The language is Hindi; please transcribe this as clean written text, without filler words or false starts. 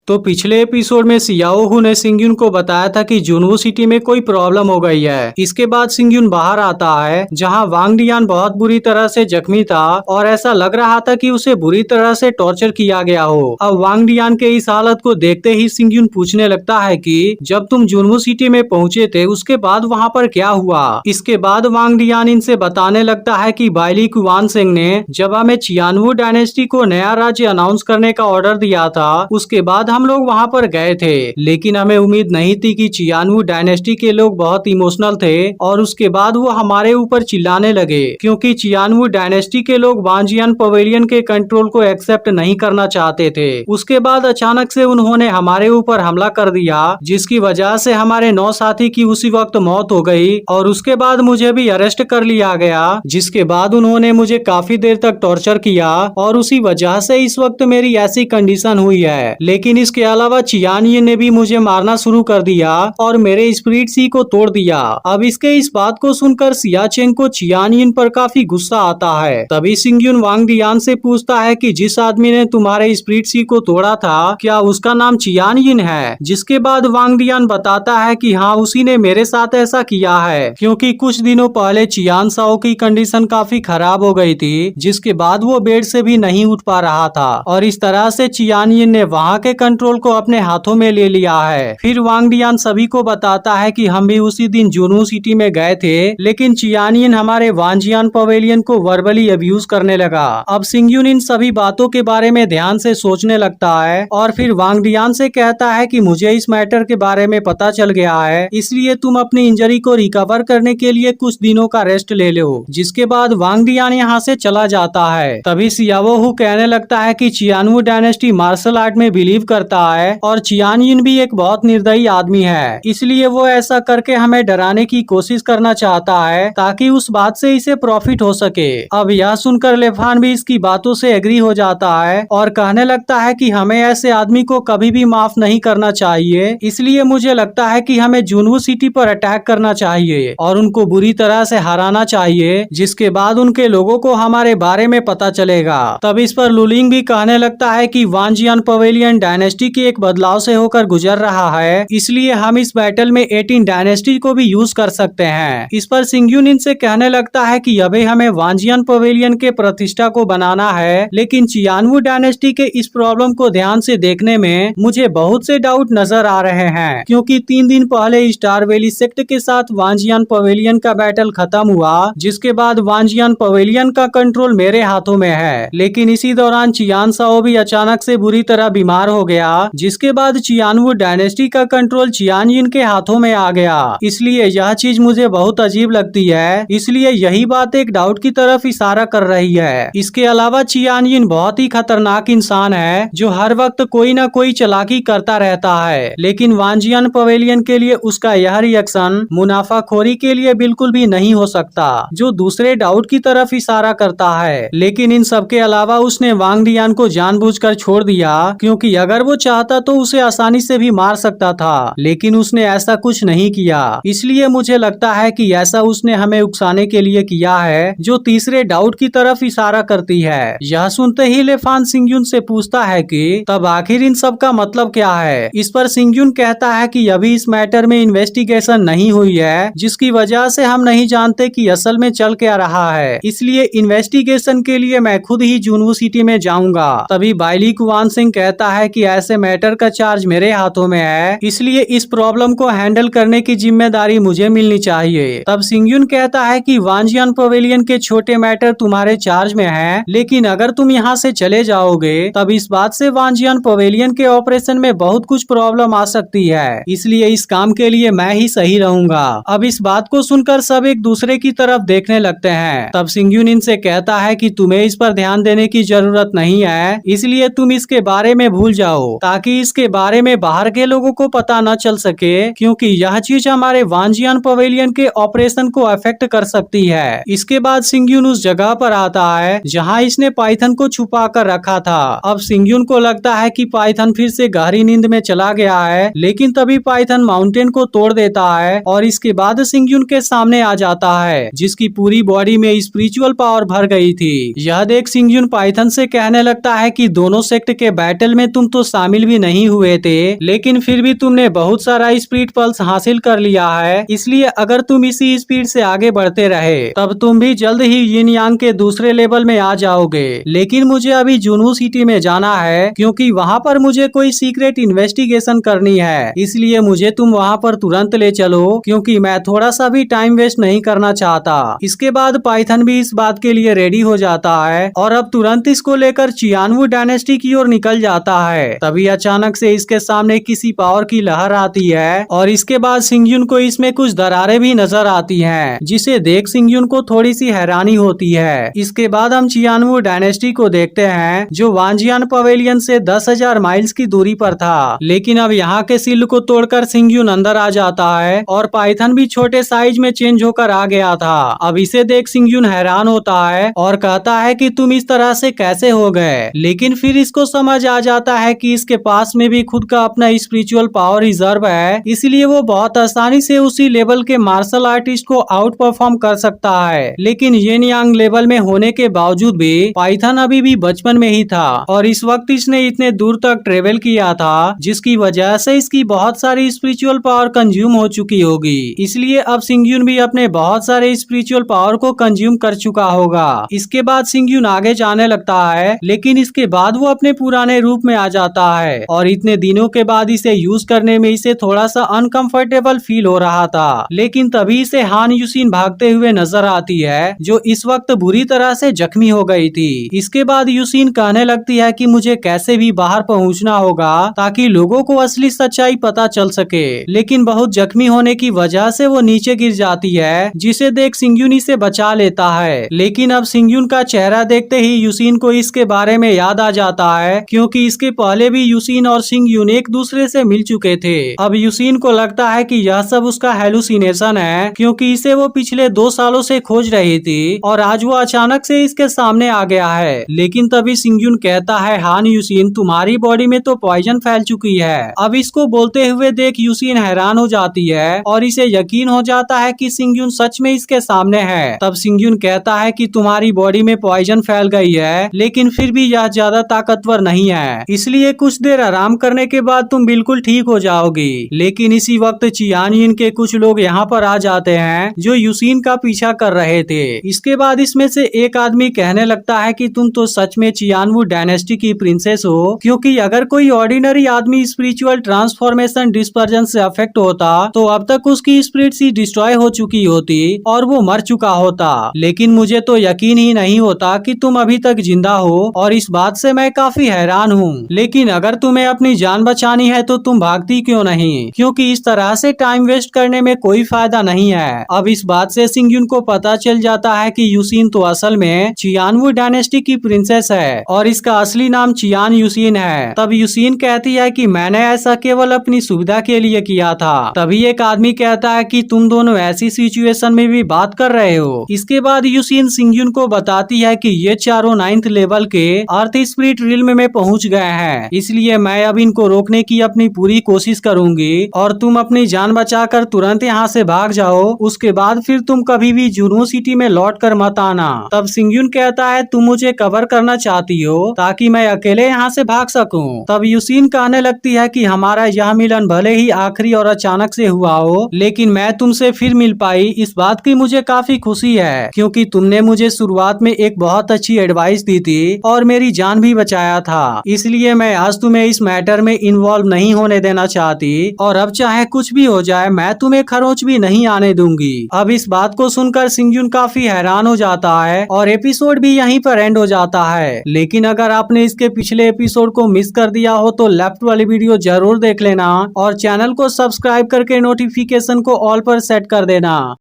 तो पिछले एपिसोड में सियाओहू ने सिंगयुन को बताया था कि जुनवू सिटी में कोई प्रॉब्लम हो गई है। इसके बाद सिंगयुन बाहर आता है जहां वांग डियान बहुत बुरी तरह से जख्मी था और ऐसा लग रहा था कि उसे बुरी तरह से टॉर्चर किया गया हो। अब वांग डियान के इस हालत को देखते ही सिंगयुन पूछने लगता है कि जब तुम जुनवू सिटी में पहुंचे थे उसके बाद वहां पर क्या हुआ। इसके बाद वांग डियान इनसे बताने लगता है कि बाइली कुवानसेंग ने जब हमें चियानवू डायनेस्टी को नया राज्य अनाउंस करने का ऑर्डर दिया था उसके बाद हम लोग वहां पर गए थे, लेकिन हमें उम्मीद नहीं थी कि चियानवू डायनेस्टी के लोग बहुत इमोशनल थे और उसके बाद वो हमारे ऊपर चिल्लाने लगे क्योंकि चियानवू डायनेस्टी के लोग वांजियान पवेलियन के कंट्रोल को एक्सेप्ट नहीं करना चाहते थे। उसके बाद अचानक से उन्होंने हमारे ऊपर हमला कर दिया जिसकी वजह से हमारे 9 साथी की उसी वक्त मौत हो गई और उसके बाद मुझे भी अरेस्ट कर लिया गया, जिसके बाद उन्होंने मुझे काफी देर तक टॉर्चर किया और उसी वजह से इस वक्त मेरी ऐसी कंडीशन हुई है। लेकिन इसके अलावा चियान यिन ने भी मुझे मारना शुरू कर दिया और मेरे स्पिरिट सी को तोड़ दिया। अब इसके इस बात को सुनकर सिया चेंग को चियान यिन पर काफी गुस्सा आता है। तभी सिंगयुन वांग डियान से पूछता है कि जिस आदमी ने तुम्हारे स्पिरिट सी को तोड़ा था क्या उसका नाम चियान यिन है। जिसके बाद वांग डियान बताता है कि हाँ, उसी ने मेरे साथ ऐसा किया है क्योंकि कुछ दिनों पहले चियान साओ की कंडीशन काफी खराब हो गई थी, जिसके बाद वो बेड से भी नहीं उठ पा रहा था और इस तरह से चियान यिन ने वहाँ के कंट्रोल को अपने हाथों में ले लिया है। फिर वांग डियान सभी को बताता है कि हम भी उसी दिन जुनवू सिटी में गए थे, लेकिन चियान यिन हमारे वांजियान पवेलियन को वर्बली अब्यूज करने लगा। अब सिंगयुन इन सभी बातों के बारे में ध्यान से सोचने लगता है और फिर वांग डियान से कहता है कि मुझे इस मैटर के बारे में पता चल गया है, इसलिए तुम अपनी इंजरी को रिकवर करने के लिए कुछ दिनों का रेस्ट ले लो। जिसके बाद वांग डियान यहाँ से चला जाता है। तभी सियाओहू कहने लगता है कि चियानवू डायनेस्टी मार्शल आर्ट में बिलीव करता है और चियान यिन भी एक बहुत निर्दयी आदमी है, इसलिए वो ऐसा करके हमें डराने की कोशिश करना चाहता है ताकि उस बात से इसे प्रॉफिट हो सके। अब यह सुनकर लेफान भी इसकी बातों से एग्री हो जाता है और कहने लगता है कि हमें ऐसे आदमी को कभी भी माफ नहीं करना चाहिए, इसलिए मुझे लगता है कि हमें जुनवू सिटी पर अटैक करना चाहिए और उनको बुरी तरह से हराना चाहिए, जिसके बाद उनके लोगों को हमारे बारे में पता चलेगा। तब इस पर लुलिंग भी कहने लगता है कि वांजियान पवेलियन डायनेस्टी की एक बदलाव से होकर गुजर रहा है, इसलिए हम इस बैटल में 18 डायनेस्टी को भी यूज कर सकते हैं। इस पर सिंगयुन इनसे कहने लगता है कि अभी हमें वांजियान पवेलियन के प्रतिष्ठा को बनाना है, लेकिन चियानवू डायनेस्टी के इस प्रॉब्लम को ध्यान से देखने में मुझे बहुत से डाउट नजर आ रहे हैं, क्योंकि 3 दिन पहले स्टार वैली सेक्ट के साथ वांजियान पवेलियन का बैटल खत्म हुआ, जिसके बाद वांजियान पवेलियन का कंट्रोल मेरे हाथों में है, लेकिन इसी दौरान चियान साओ भी अचानक से बुरी तरह बीमार हो गया, जिसके बाद चियानवू डायनेस्टी का कंट्रोल चियान यिन के हाथों में आ गया। इसलिए यह चीज मुझे बहुत अजीब लगती है, इसलिए यही बात एक डाउट की तरफ इशारा कर रही है। इसके अलावा चियान यिन बहुत ही खतरनाक इंसान है जो हर वक्त कोई न कोई चालाकी करता रहता है, लेकिन वांजियान पवेलियन के लिए उसका यह रिएक्शन मुनाफाखोरी के लिए बिल्कुल भी नहीं हो सकता, जो दूसरे डाउट की तरफ इशारा करता है। लेकिन इन सब के अलावा उसने वांग डियान को जानबूझकर छोड़ दिया, क्योंकि अगर वो चाहता तो उसे आसानी से भी मार सकता था, लेकिन उसने ऐसा कुछ नहीं किया। इसलिए मुझे लगता है कि ऐसा उसने हमें उकसाने के लिए किया है, जो तीसरे डाउट की तरफ इशारा करती है। यह सुनते ही लेफान सिंगयुन से पूछता है कि तब आखिर इन सब का मतलब क्या है। इस पर सिंगयुन कहता है कि अभी इस मैटर में इन्वेस्टिगेशन नहीं हुई है, जिसकी वजह से हम नहीं जानते कि असल में चल क्या रहा है, इसलिए इन्वेस्टिगेशन के लिए मैं खुद ही जुनवू सिटी में जाऊंगा। तभी बाइली कुवानसेंग कहता है कि ऐसे मैटर का चार्ज मेरे हाथों में है, इसलिए इस प्रॉब्लम को हैंडल करने की जिम्मेदारी मुझे मिलनी चाहिए। तब सिंगयुन कहता है कि वांजियान पवेलियन के छोटे मैटर तुम्हारे चार्ज में हैं, लेकिन अगर तुम यहाँ से चले जाओगे तब इस बात से वांजियान पवेलियन के ऑपरेशन में बहुत कुछ प्रॉब्लम आ सकती है, इसलिए इस काम के लिए मैं ही सही रहूंगा। अब इस बात को सुनकर सब एक दूसरे की तरफ देखने लगते हैं। तब सिंगयुन इनसे कहता है कि तुम्हें इस पर ध्यान देने की जरूरत नहीं है, इसलिए तुम इसके बारे में भूल जाओ ताकि इसके बारे में बाहर के लोगों को पता न चल सके, क्योंकि यह चीज हमारे वांजियान पवेलियन के ऑपरेशन को अफेक्ट कर सकती है। इसके बाद सिंगयुन उस जगह पर आता है जहां इसने पाइथन को छुपा कर रखा था। अब सिंगयुन को लगता है कि पाइथन फिर से गहरी नींद में चला गया है, लेकिन तभी पाइथन माउंटेन को तोड़ देता है और इसके बाद सिंगयुन के सामने आ जाता है, जिसकी पूरी बॉडी में स्पिरिचुअल पावर भर गई थी। यह देख सिंगयुन पाइथन से कहने लगता है कि दोनों सेक्ट के बैटल में तुम तो शामिल भी नहीं हुए थे, लेकिन फिर भी तुमने बहुत सारा स्पीड पल्स हासिल कर लिया है। इसलिए अगर तुम इसी स्पीड से आगे बढ़ते रहे तब तुम भी जल्द ही यिन यांग के दूसरे लेवल में आ जाओगे। लेकिन मुझे अभी जुनू सिटी में जाना है, क्योंकि वहाँ पर मुझे कोई सीक्रेट इन्वेस्टिगेशन करनी है। इसलिए मुझे तुम वहाँ पर तुरंत ले चलो, क्योंकि मैं थोड़ा सा भी टाइम वेस्ट नहीं करना चाहता। इसके बाद पाइथन भी इस बात के लिए रेडी हो जाता है और अब तुरंत इसको लेकर चियानवू डायनेस्टी की ओर निकल जाता है। तभी अचानक से इसके सामने किसी पावर की लहर आती है और इसके बाद सिंगयुन को इसमें कुछ दरारें भी नजर आती हैं, जिसे देख सिंगयुन को थोड़ी सी हैरानी होती है। इसके बाद हम चियानवू डायनेस्टी को देखते हैं, जो वांजियान पवेलियन से 10,000 माइल्स की दूरी पर था। लेकिन अब यहाँ के सील को तोड़कर सिंगयुन अंदर आ जाता है और पाइथन भी छोटे साइज में चेंज होकर आ गया था। अब इसे देख सिंगयुन हैरान होता है और कहता है कि तुम इस तरह से कैसे हो गए। लेकिन फिर इसको समझ आ जाता है कि इसके पास में भी खुद का अपना स्पिरिचुअल पावर रिजर्व है, इसलिए वो बहुत आसानी से उसी लेवल के मार्शल आर्टिस्ट को आउट परफॉर्म कर सकता है। लेकिन यिन यांग लेवल में होने के बावजूद भी पाइथन अभी भी बचपन में ही था और इस वक्त इसने इतने दूर तक ट्रेवल किया था, जिसकी वजह से इसकी बहुत सारी स्पिरिचुअल पावर कंज्यूम हो चुकी होगी। इसलिए अब सिंगयुन भी अपने बहुत सारे स्पिरिचुअल पावर को कंज्यूम कर चुका होगा। इसके बाद सिंगयुन आगे जाने लगता है, लेकिन इसके बाद वो अपने पुराने रूप में आ जाता है और इतने दिनों के बाद इसे यूज करने में इसे थोड़ा सा अनकंफर्टेबल फील हो रहा था। लेकिन तभी इसे हान यूसिन भागते हुए नजर आती है, जो इस वक्त बुरी तरह से जख्मी हो गई थी। इसके बाद यूसिन कहने लगती है कि मुझे कैसे भी बाहर पहुंचना होगा ताकि लोगों को असली सच्चाई पता चल सके। लेकिन बहुत जख्मी होने की वजह से वो नीचे गिर जाती है, जिसे देख सिंगयुन इसे बचा लेता है। लेकिन अब सिंगयुन का चेहरा देखते ही यूसिन को इसके बारे में याद आ जाता है, क्योंकि इसके पहले भी यूसिन और सिंगयुन एक दूसरे से मिल चुके थे। अब यूसिन को लगता है कि यह सब उसका हेलुसिनेशन है, क्योंकि इसे वो पिछले 2 सालों से खोज रही थी और आज वो अचानक से इसके सामने आ गया है। लेकिन तभी सिंगयुन कहता है, हान यूसिन, तुम्हारी बॉडी में तो पॉइजन फैल चुकी है। अब इसको बोलते हुए देख यूसिन हैरान हो जाती है और इसे यकीन हो जाता है कि सिंगयुन सच में इसके सामने है। तब सिंगयुन कहता है कि तुम्हारी बॉडी में पॉइजन फैल गई है, लेकिन फिर भी यह ज्यादा ताकतवर नहीं है, इसलिए कुछ देर आराम करने के बाद तुम बिल्कुल ठीक हो जाओगी। लेकिन इसी वक्त चियानयिन के कुछ लोग यहाँ पर आ जाते हैं, जो यूसिन का पीछा कर रहे थे। इसके बाद इसमें से एक आदमी कहने लगता है कि तुम तो सच में चियानवू डायनेस्टी की प्रिंसेस हो, क्योंकि अगर कोई ऑर्डिनरी आदमी स्पिरिचुअल ट्रांसफॉर्मेशन डिस्पर्जन से अफेक्ट होता तो अब तक उसकी स्पिरिट सी डिस्ट्रॉय हो चुकी होती और वो मर चुका होता। लेकिन मुझे तो यकीन ही नहीं होता कि तुम अभी तक जिंदा हो और इस बात से मैं काफी हैरान हूँ। लेकिन अगर तुम्हें अपनी जान बचानी है तो तुम भागती क्यों नहीं, क्योंकि इस तरह से टाइम वेस्ट करने में कोई फायदा नहीं है। अब इस बात से सिंगयुन को पता चल जाता है कि यूसिन तो असल में चियानवू डायनेस्टी की प्रिंसेस है और इसका असली नाम चियान यूसिन है। तब यूसिन कहती है कि मैंने ऐसा केवल अपनी सुविधा के लिए किया था। तभी एक आदमी कहता है कि तुम दोनों ऐसी सिचुएशन में भी बात कर रहे हो। इसके बाद यूसिन सिंगयुन को बताती है कि ये चारों 9th लेवल के अर्थ स्पिरिट रिल्म में पहुंच गए हैं, इसलिए मैं अब इनको रोकने की अपनी पूरी कोशिश करूंगी और तुम अपनी जान बचाकर तुरंत यहाँ से भाग जाओ। उसके बाद फिर तुम कभी भी जुनू सिटी में लौट कर मत आना। तब सिंगयुन कहता है, तुम मुझे कवर करना चाहती हो ताकि मैं अकेले यहाँ से भाग सकूं। तब यूसिन कहने लगती है कि हमारा यह मिलन भले ही आखिरी और अचानक से हुआ हो, लेकिन मैं तुमसे फिर मिल पाई, इस बात की मुझे काफी खुशी है, क्योंकि तुमने मुझे शुरुआत में एक बहुत अच्छी एडवाइस दी थी और मेरी जान भी बचाया था। इसलिए मैं आज तुम्हें इस मैटर में इन्वॉल्व नहीं होने देना चाहती और अब चाहे कुछ भी हो जाए मैं तुम्हें खरोच भी नहीं आने दूंगी। अब इस बात को सुनकर सिंगयुन काफी हैरान हो जाता है और एपिसोड भी यहीं पर एंड हो जाता है। लेकिन अगर आपने इसके पिछले एपिसोड को मिस कर दिया हो तो लेफ्ट वाली वीडियो जरूर देख लेना और चैनल को सब्सक्राइब करके नोटिफिकेशन को ऑल पर सेट कर देना।